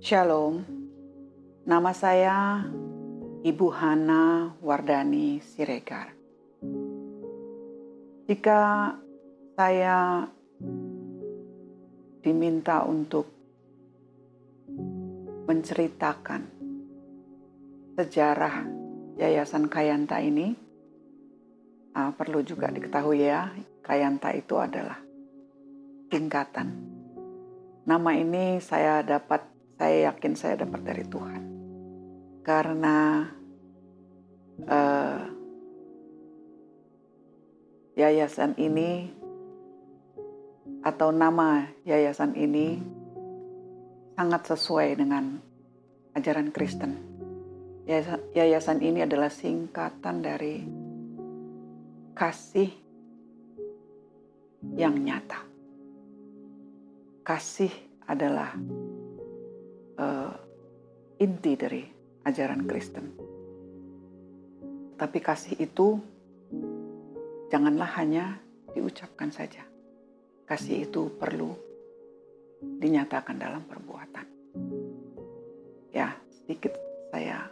Shalom, nama saya Ibu Hana Wardani Siregar. Jika saya diminta untuk menceritakan sejarah Yayasan Kayanta ini, perlu juga diketahui ya, Kayanta itu adalah singkatan. Nama ini saya yakin saya dapat dari Tuhan. Karena yayasan ini atau nama yayasan ini sangat sesuai dengan ajaran Kristen. Yayasan ini adalah singkatan dari kasih yang nyata. Kasih adalah inti dari ajaran Kristen. Tapi kasih itu janganlah hanya diucapkan saja. Kasih itu perlu dinyatakan dalam perbuatan. Ya, sedikit saya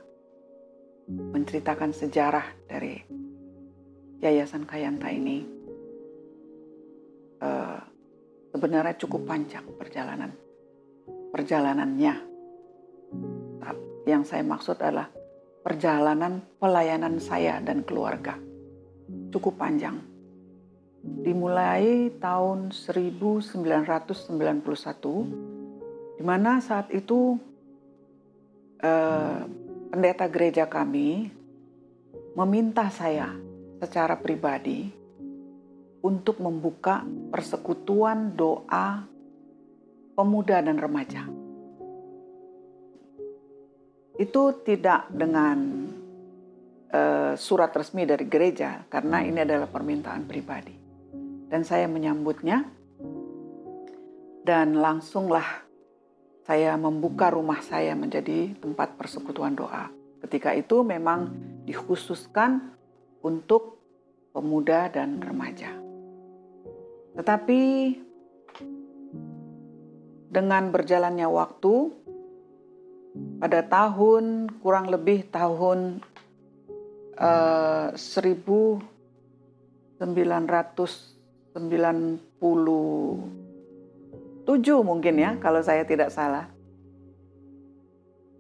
menceritakan sejarah dari Yayasan Kayanta ini. Sebenarnya cukup panjang perjalanannya. Yang saya maksud adalah perjalanan pelayanan saya dan keluarga. Cukup panjang. Dimulai tahun 1991, di mana saat itu pendeta gereja kami meminta saya secara pribadi untuk membuka persekutuan doa pemuda dan remaja. Itu tidak dengan surat resmi dari gereja, karena ini adalah permintaan pribadi. Dan saya menyambutnya, dan langsunglah saya membuka rumah saya menjadi tempat persekutuan doa. Ketika itu memang dikhususkan untuk pemuda dan remaja. Tetapi dengan berjalannya waktu, pada kurang lebih tahun 1997 mungkin ya, kalau saya tidak salah.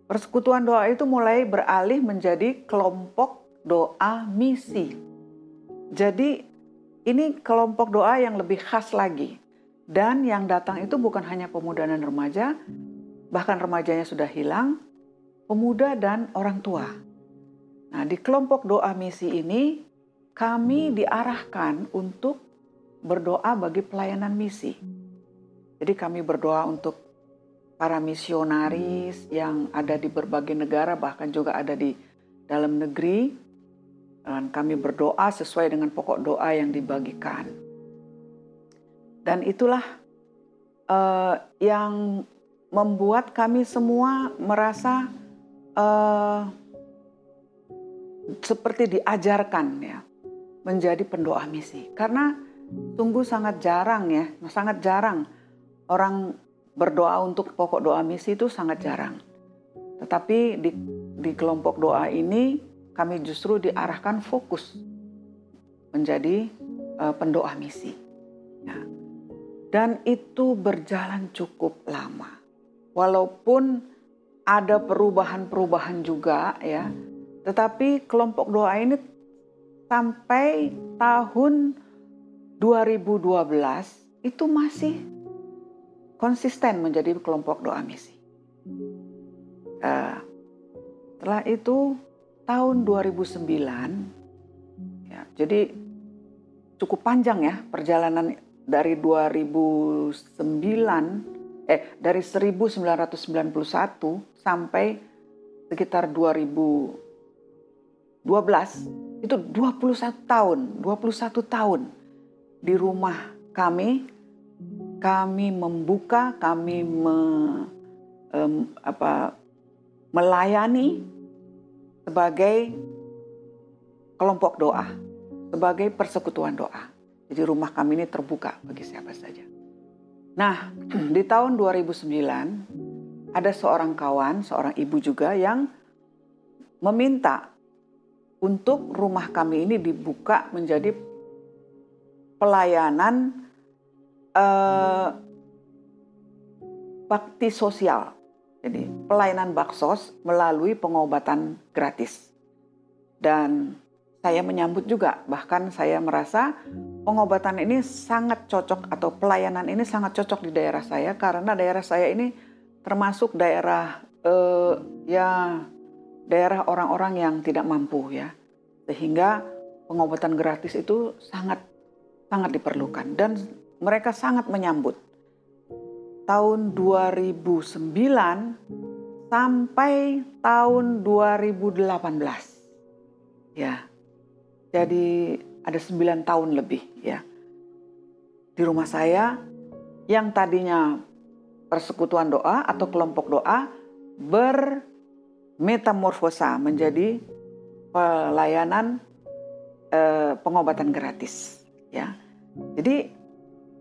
Persekutuan doa itu mulai beralih menjadi kelompok doa misi. Jadi ini kelompok doa yang lebih khas lagi. Dan yang datang itu bukan hanya pemuda dan remaja, bahkan remajanya sudah hilang, pemuda dan orang tua. Nah, di kelompok doa misi ini, kami diarahkan untuk berdoa bagi pelayanan misi. Jadi kami berdoa untuk para misionaris yang ada di berbagai negara, bahkan juga ada di dalam negeri. Dan kami berdoa sesuai dengan pokok doa yang dibagikan. Dan itulah yang membuat kami semua merasa seperti diajarkan ya, menjadi pendoa misi. Karena sungguh sangat jarang orang berdoa untuk pokok doa misi, itu sangat jarang. Tetapi di kelompok doa ini kami justru diarahkan fokus menjadi pendoa misi. Ya. Dan itu berjalan cukup lama. Walaupun ada perubahan-perubahan juga ya, tetapi kelompok doa ini sampai tahun 2012 itu masih konsisten menjadi kelompok doa misi. Setelah itu tahun 2009, ya, jadi cukup panjang ya perjalanan dari 1991 sampai sekitar 2012, itu 21 tahun di rumah kami membuka, melayani sebagai kelompok doa, sebagai persekutuan doa. Jadi rumah kami ini terbuka bagi siapa saja. Nah, di tahun 2009 ada seorang kawan, seorang ibu juga yang meminta untuk rumah kami ini dibuka menjadi pelayanan bakti sosial. Jadi pelayanan baksos melalui pengobatan gratis. Dan saya menyambut juga, bahkan saya merasa pengobatan ini sangat cocok atau pelayanan ini sangat cocok di daerah saya karena daerah saya ini termasuk daerah daerah orang-orang yang tidak mampu ya. Sehingga pengobatan gratis itu sangat diperlukan dan mereka sangat menyambut. Tahun 2009 sampai tahun 2018. Ya. Jadi ada 9 tahun lebih ya. Di rumah saya yang tadinya persekutuan doa atau kelompok doa bermetamorfosa menjadi pelayanan pengobatan gratis ya. Jadi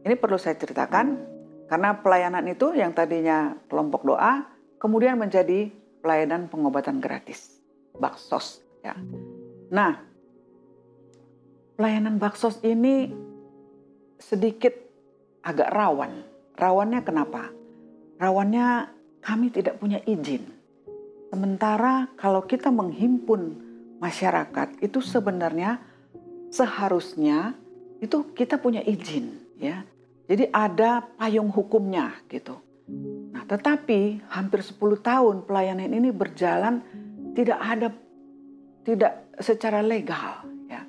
ini perlu saya ceritakan karena pelayanan itu yang tadinya kelompok doa kemudian menjadi pelayanan pengobatan gratis, baksos ya. Nah, pelayanan baksos ini sedikit agak rawan. Rawannya kenapa? Rawannya kami tidak punya izin. Sementara kalau kita menghimpun masyarakat itu sebenarnya seharusnya itu kita punya izin ya. Jadi ada payung hukumnya gitu. Nah, tetapi hampir 10 tahun pelayanan ini berjalan tidak secara legal ya.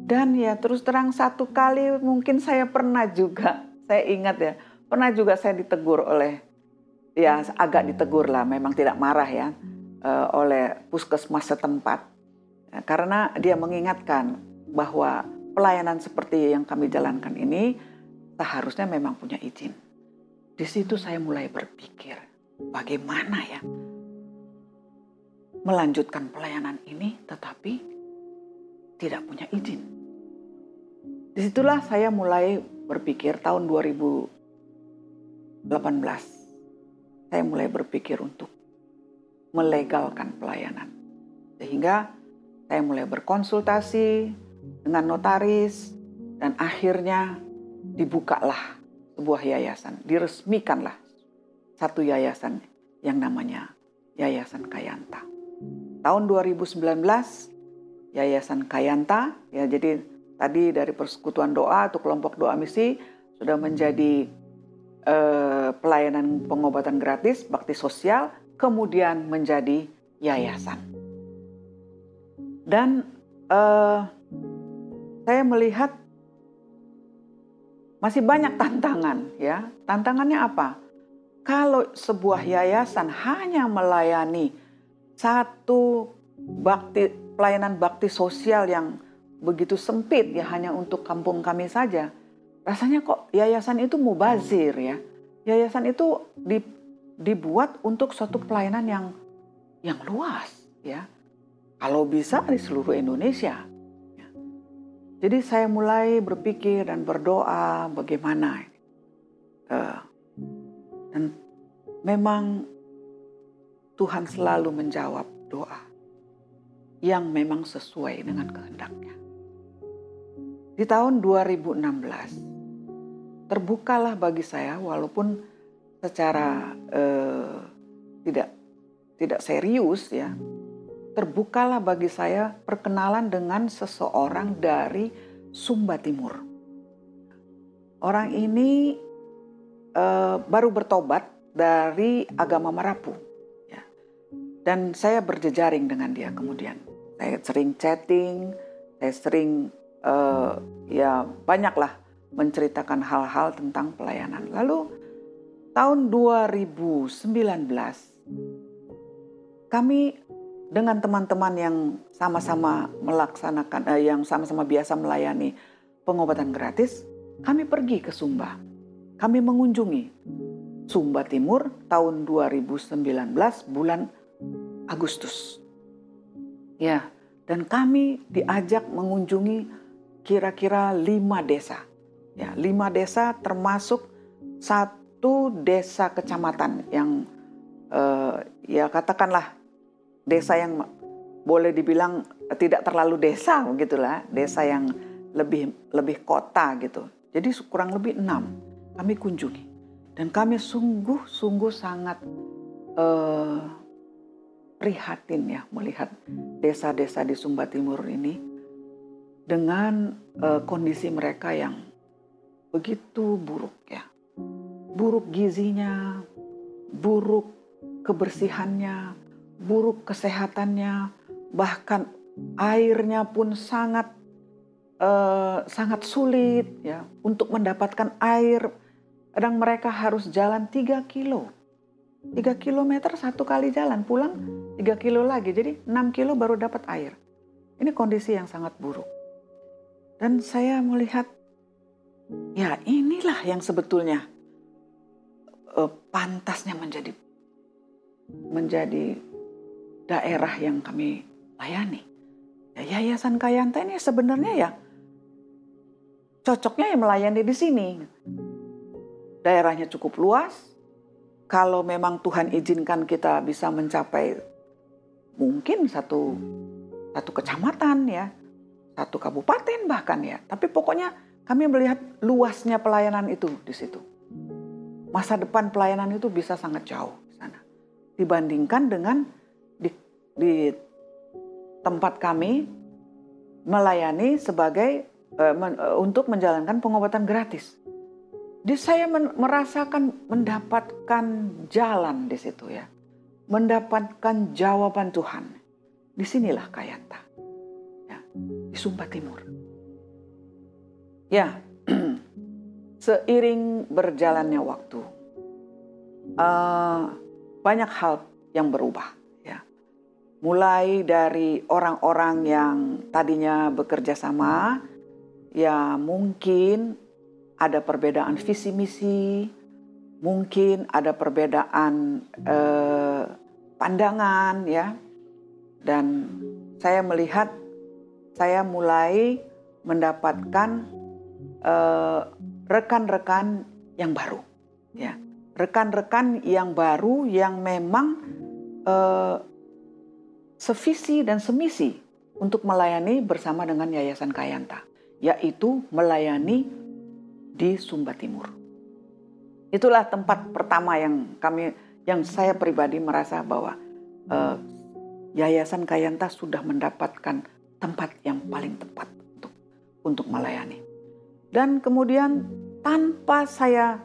Dan ya terus terang satu kali mungkin saya pernah juga, saya ingat ya, pernah juga saya ditegur oleh, ya agak ditegur lah, memang tidak marah ya, oleh puskesmas setempat. Ya, karena dia mengingatkan bahwa pelayanan seperti yang kami jalankan ini seharusnya memang punya izin. Di situ saya mulai berpikir, bagaimana ya melanjutkan pelayanan ini tetapi tidak punya izin. Disitulah saya mulai berpikir tahun 2018. Saya mulai berpikir untuk melegalkan pelayanan. Sehingga saya mulai berkonsultasi dengan notaris dan akhirnya dibukalah sebuah yayasan, diresmikanlah satu yayasan yang namanya Yayasan Kayanta. Tahun 2019 Yayasan Kayanta ya, jadi tadi dari persekutuan doa atau kelompok doa misi sudah menjadi pelayanan pengobatan gratis, bakti sosial, kemudian menjadi yayasan. Dan saya melihat masih banyak tantangan ya. Tantangannya apa? Kalau sebuah yayasan hanya melayani satu pelayanan bakti sosial yang begitu sempit ya, hanya untuk kampung kami saja, rasanya kok yayasan itu mubazir ya. Yayasan itu dibuat untuk suatu pelayanan yang luas ya. Kalau bisa di seluruh Indonesia. Jadi saya mulai berpikir dan berdoa bagaimana. Dan memang Tuhan selalu menjawab doa yang memang sesuai dengan kehendaknya. Di tahun 2016 terbukalah bagi saya, walaupun secara tidak serius ya, terbukalah bagi saya perkenalan dengan seseorang dari Sumba Timur. Orang ini baru bertobat dari agama Marapu. Ya. Dan saya berjejaring dengan dia kemudian. Saya sering chatting, saya sering ya banyaklah menceritakan hal-hal tentang pelayanan. Lalu tahun 2019 kami dengan teman-teman yang sama-sama melaksanakan, yang sama-sama biasa melayani pengobatan gratis, kami pergi ke Sumba. Kami mengunjungi Sumba Timur tahun 2019 bulan Agustus. Ya, dan kami diajak mengunjungi kira-kira 5 desa. Ya, 5 desa termasuk 1 desa kecamatan yang ya katakanlah desa yang boleh dibilang tidak terlalu desa begitulah, desa yang lebih kota gitu. Jadi kurang lebih 6 kami kunjungi, dan kami sungguh sangat prihatin ya melihat desa-desa di Sumba Timur ini dengan kondisi mereka yang begitu buruk ya. Buruk gizinya, buruk kebersihannya, buruk kesehatannya, bahkan airnya pun sangat sulit ya untuk mendapatkan air. Kadang mereka harus jalan 3 kilo. 3 kilometer satu kali jalan, pulang 3 kilo lagi. Jadi 6 kilo baru dapat air. Ini kondisi yang sangat buruk. Dan saya melihat, ya inilah yang sebetulnya pantasnya menjadi daerah yang kami layani. Ya, Yayasan Kayanta ini sebenarnya ya cocoknya yang melayani di sini. Daerahnya cukup luas. Kalau memang Tuhan izinkan kita bisa mencapai mungkin satu kecamatan ya, 1 kabupaten bahkan ya. Tapi pokoknya kami melihat luasnya pelayanan itu di situ. Masa depan pelayanan itu bisa sangat jauh di sana dibandingkan dengan di tempat kami melayani sebagai untuk menjalankan pengobatan gratis. Di saya merasakan mendapatkan jalan di situ ya, mendapatkan jawaban Tuhan. Disinilah Kayanta, ya, di Sumba Timur. Ya, seiring berjalannya waktu, banyak hal yang berubah. Ya, mulai dari orang-orang yang tadinya bekerja sama, ya mungkin ada perbedaan visi misi, mungkin ada perbedaan pandangan, ya. Dan saya melihat, saya mulai mendapatkan rekan-rekan yang baru, ya, rekan-rekan yang baru yang memang sevisi dan semisi untuk melayani bersama dengan Yayasan Kayanta, yaitu melayani di Sumba Timur. Itulah tempat pertama yang saya pribadi merasa bahwa Yayasan Kayanta sudah mendapatkan tempat yang paling tepat untuk melayani. Dan kemudian tanpa saya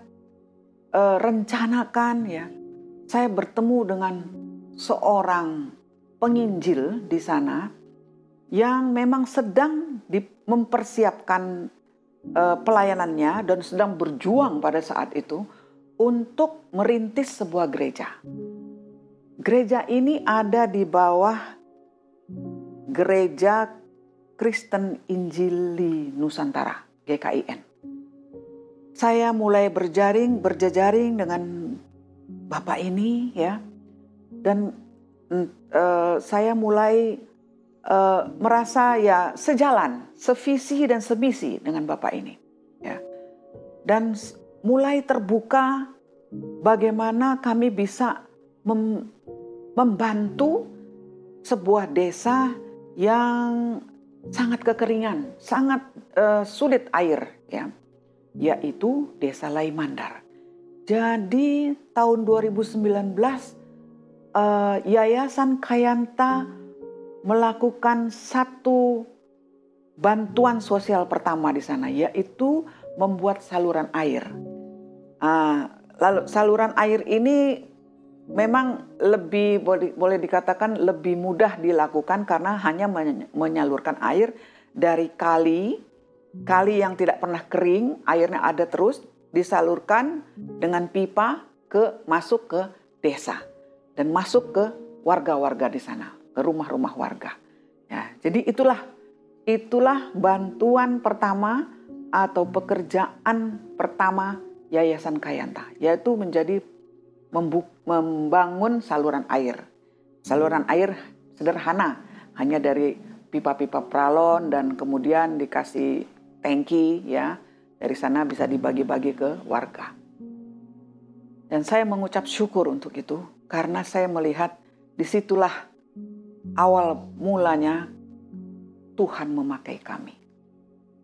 rencanakan, ya, saya bertemu dengan seorang penginjil di sana yang memang sedang mempersiapkan pelayanannya dan sedang berjuang pada saat itu untuk merintis sebuah gereja. Gereja ini ada di bawah Gereja Kristen Injili Nusantara, GKIN. Saya mulai berjejaring dengan Bapak ini, ya, dan saya mulai merasa ya sejalan, sevisi dan semisi dengan Bapak ini, ya. Dan mulai terbuka bagaimana kami bisa membantu sebuah desa yang sangat kekeringan, sangat sulit air, ya, yaitu Desa Laimandar. Jadi tahun 2019 Yayasan Kayanta melakukan satu bantuan sosial pertama di sana, yaitu membuat saluran air. Lalu saluran air ini memang lebih boleh dikatakan lebih mudah dilakukan karena hanya menyalurkan air dari kali yang tidak pernah kering, airnya ada terus, disalurkan dengan pipa masuk ke desa dan masuk ke warga-warga di sana, ke rumah-rumah warga. Ya, jadi itulah bantuan pertama atau pekerjaan pertama Yayasan Kayanta, yaitu membangun saluran air. Saluran air sederhana, hanya dari pipa-pipa pralon dan kemudian dikasih tangki, ya. Dari sana bisa dibagi-bagi ke warga. Dan saya mengucap syukur untuk itu, karena saya melihat disitulah awal mulanya Tuhan memakai kami.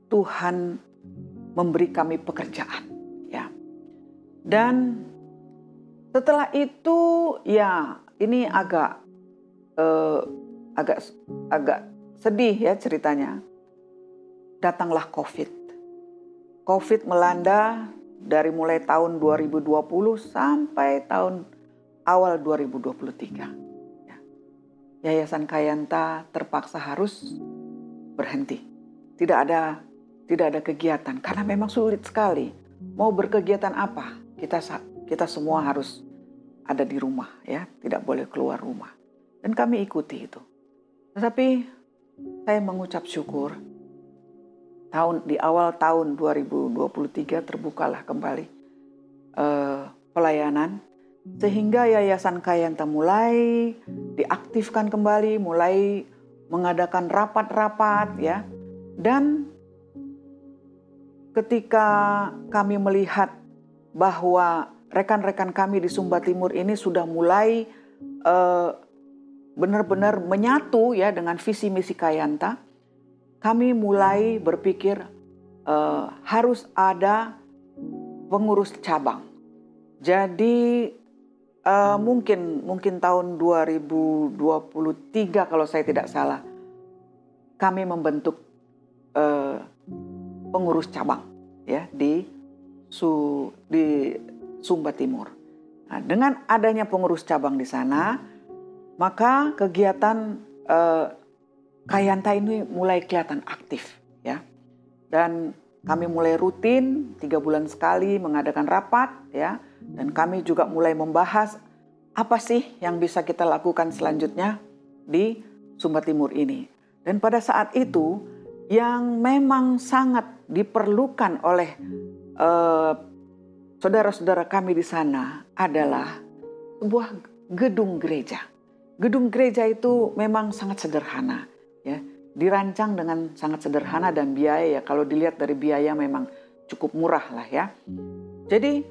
Tuhan memberi kami pekerjaan, ya. Dan setelah itu, ya, ini agak sedih ya ceritanya. Datanglah COVID. COVID melanda dari mulai tahun 2020 sampai tahun awal 2023. Ya. Yayasan Kayanta terpaksa harus berhenti. Tidak ada kegiatan karena memang sulit sekali. Mau berkegiatan apa? Kita semua harus ada di rumah, ya, tidak boleh keluar rumah. Dan kami ikuti itu. Tetapi saya mengucap syukur, di awal tahun 2023 terbukalah kembali pelayanan, sehingga Yayasan Kayanta mulai diaktifkan kembali, mulai mengadakan rapat-rapat, ya. Dan ketika kami melihat bahwa rekan-rekan kami di Sumba Timur ini sudah mulai benar-benar menyatu, ya, dengan visi misi Kayanta, kami mulai berpikir harus ada pengurus cabang. Jadi mungkin tahun 2023 kalau saya tidak salah, kami membentuk pengurus cabang, ya, di Sumba Timur. Nah, dengan adanya pengurus cabang di sana, maka kegiatan Kayanta ini mulai kelihatan aktif, ya. Dan kami mulai rutin 3 bulan sekali mengadakan rapat, ya. Dan kami juga mulai membahas apa sih yang bisa kita lakukan selanjutnya di Sumba Timur ini. Dan pada saat itu yang memang sangat diperlukan oleh saudara-saudara kami di sana adalah sebuah gedung gereja. Gedung gereja itu memang sangat sederhana, ya. Dirancang dengan sangat sederhana dan biaya, ya, kalau dilihat dari biaya memang cukup murah lah, ya. Jadi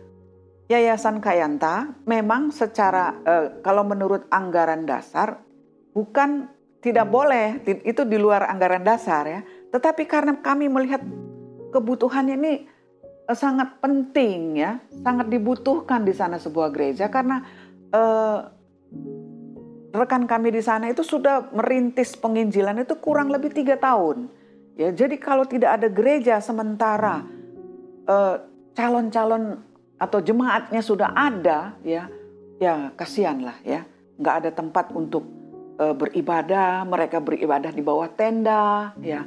Yayasan Kayanta memang secara kalau menurut anggaran dasar bukan tidak boleh, itu di luar anggaran dasar, ya. Tetapi karena kami melihat kebutuhannya ini sangat penting, ya, sangat dibutuhkan di sana sebuah gereja, karena rekan kami di sana itu sudah merintis penginjilan itu kurang lebih 3 tahun. Ya, jadi kalau tidak ada gereja sementara calon-calon atau jemaatnya sudah ada, ya kasihan lah, ya. Nggak ada tempat untuk beribadah, mereka beribadah di bawah tenda, ya.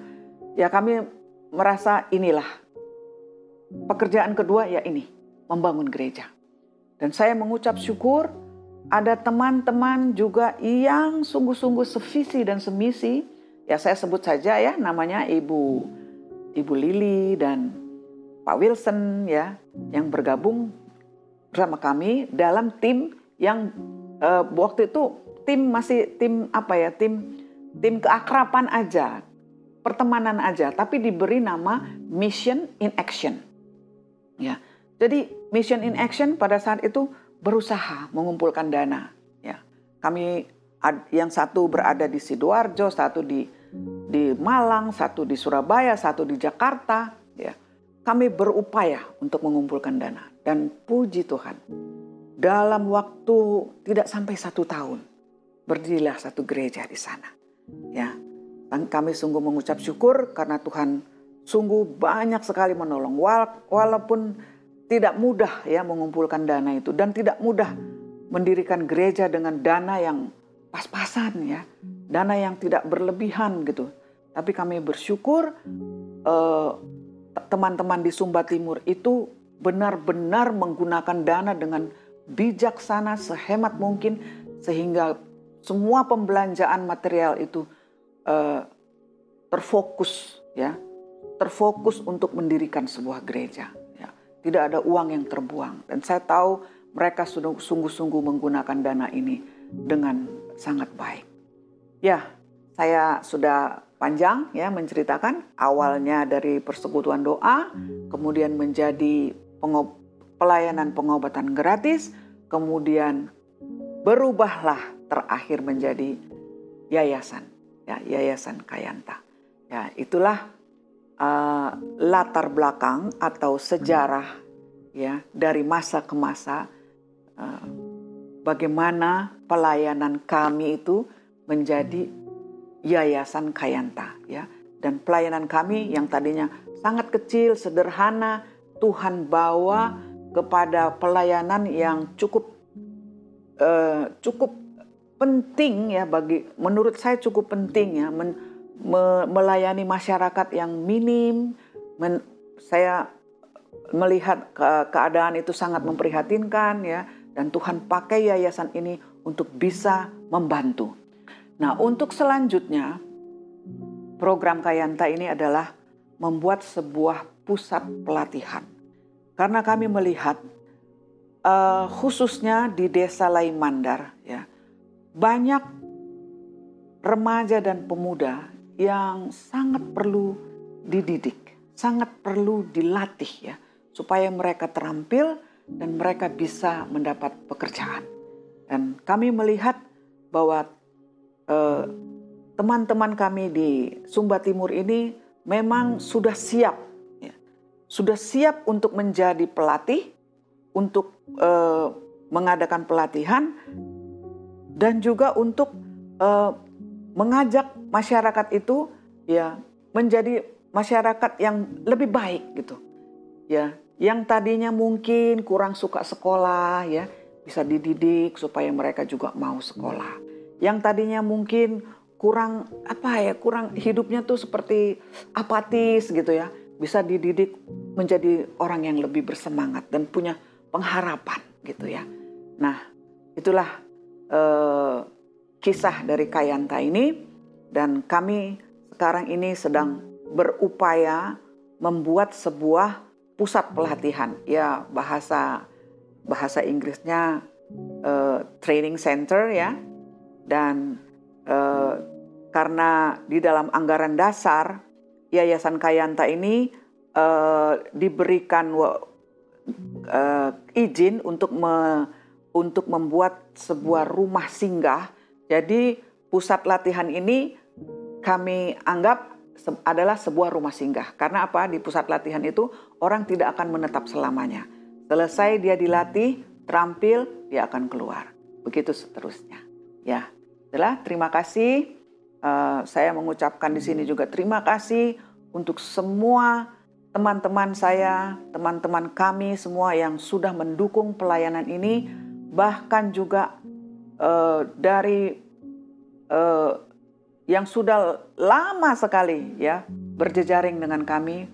Ya, kami merasa inilah pekerjaan kedua, ya, ini membangun gereja. Dan saya mengucap syukur ada teman-teman juga yang sungguh-sungguh sevisi dan semisi. Ya, saya sebut saja, ya, namanya Ibu Lili dan Pak Wilson, ya, yang bergabung bersama kami dalam tim yang waktu itu tim keakraban aja, pertemanan aja, tapi diberi nama Mission in Action. Ya, jadi Mission in Action pada saat itu berusaha mengumpulkan dana. Ya, kami yang satu berada di Sidoarjo, satu di Malang, satu di Surabaya, satu di Jakarta. Ya, kami berupaya untuk mengumpulkan dana, dan puji Tuhan, dalam waktu tidak sampai 1 tahun berdirilah satu gereja di sana. Ya, dan kami sungguh mengucap syukur karena Tuhan sungguh banyak sekali menolong, walaupun tidak mudah, ya, mengumpulkan dana itu, dan tidak mudah mendirikan gereja dengan dana yang pas-pasan, ya, dana yang tidak berlebihan gitu. Tapi kami bersyukur teman-teman di Sumba Timur itu benar-benar menggunakan dana dengan bijaksana, sehemat mungkin, sehingga semua pembelanjaan material itu terfokus, ya, terfokus untuk mendirikan sebuah gereja. Ya. Tidak ada uang yang terbuang, dan saya tahu mereka sudah sungguh-sungguh menggunakan dana ini dengan sangat baik. Ya, saya sudah panjang, ya, menceritakan awalnya dari persekutuan doa, kemudian menjadi pelayanan pengobatan gratis, kemudian berubahlah terakhir menjadi yayasan, ya, Yayasan Kayanta. Ya, itulah latar belakang atau sejarah ya dari masa ke masa, bagaimana pelayanan kami itu menjadi Yayasan Kayanta, ya. Dan pelayanan kami yang tadinya sangat kecil, sederhana, Tuhan bawa kepada pelayanan yang cukup penting ya, menurut saya cukup penting ya, melayani masyarakat yang minim. Saya melihat keadaan itu sangat memprihatinkan ya, dan Tuhan pakai yayasan ini untuk bisa membantu. Nah, untuk selanjutnya program Kayanta ini adalah membuat sebuah pusat pelatihan. Karena kami melihat khususnya di Desa Laimandar ya, banyak remaja dan pemuda yang sangat perlu dididik, sangat perlu dilatih ya, supaya mereka terampil dan mereka bisa mendapat pekerjaan. Dan kami melihat bahwa teman-teman kami di Sumba Timur ini memang sudah siap, ya, sudah siap untuk menjadi pelatih, untuk mengadakan pelatihan, dan juga untuk mengajak masyarakat itu ya menjadi masyarakat yang lebih baik gitu. Ya, yang tadinya mungkin kurang suka sekolah ya, bisa dididik supaya mereka juga mau sekolah. Yang tadinya mungkin kurang hidupnya tuh seperti apatis gitu ya, bisa dididik menjadi orang yang lebih bersemangat dan punya pengharapan gitu ya. Nah, itulah kisah dari Kayanta ini, dan kami sekarang ini sedang berupaya membuat sebuah pusat pelatihan ya, bahasa Inggrisnya training center ya. Dan karena di dalam anggaran dasar Yayasan Kayanta ini diberikan izin untuk membuat sebuah rumah singgah. Jadi pusat latihan ini kami anggap adalah sebuah rumah singgah. Karena apa? Di pusat latihan itu orang tidak akan menetap selamanya. Selesai dia dilatih, terampil, dia akan keluar. Begitu seterusnya. Ya, itulah, terima kasih. Saya mengucapkan di sini juga terima kasih untuk semua teman-teman saya, teman-teman kami semua yang sudah mendukung pelayanan ini, bahkan juga dari yang sudah lama sekali ya berjejaring dengan kami,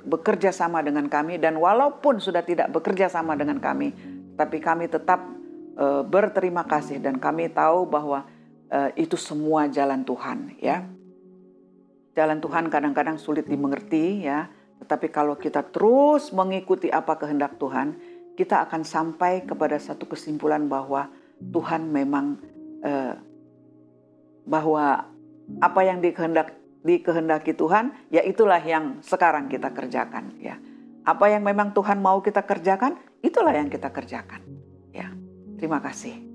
bekerja sama dengan kami, dan walaupun sudah tidak bekerja sama dengan kami, tapi kami tetap berterima kasih, dan kami tahu bahwa itu semua jalan Tuhan ya. Jalan Tuhan kadang-kadang sulit dimengerti ya, tetapi kalau kita terus mengikuti apa kehendak Tuhan, kita akan sampai kepada satu kesimpulan bahwa Tuhan memang bahwa apa yang dikehendaki Tuhan, ya itulah yang sekarang kita kerjakan ya. Apa yang memang Tuhan mau kita kerjakan, itulah yang kita kerjakan ya. Terima kasih.